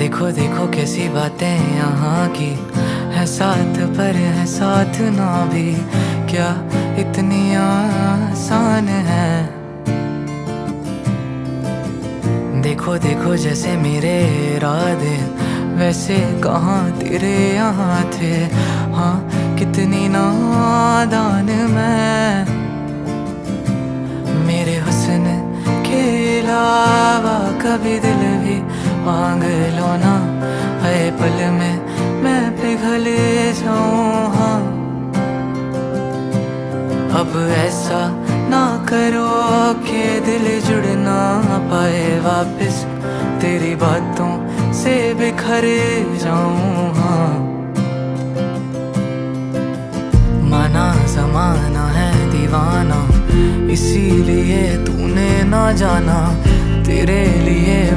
देखो देखो कैसी बातें यहाँ की है, साथ पर है साथ ना भी, क्या इतनी आसान है। देखो देखो जैसे मेरे इरादे वैसे कहाँ तेरे यहाँ थे, हाँ कितनी नादान मैं। मेरे हुस्न के अलावा कभी दिल भी मांग लो ना, हर पल में मैं पिघल जाऊं। हाँ अब ऐसा ना करो कि दिल जुड़ ना पाए वापस, तेरी बातों से बिखर जाऊं। हाँ माना ज़माना है दीवाना, इसीलिए तूने ना जाना, तेरे लिए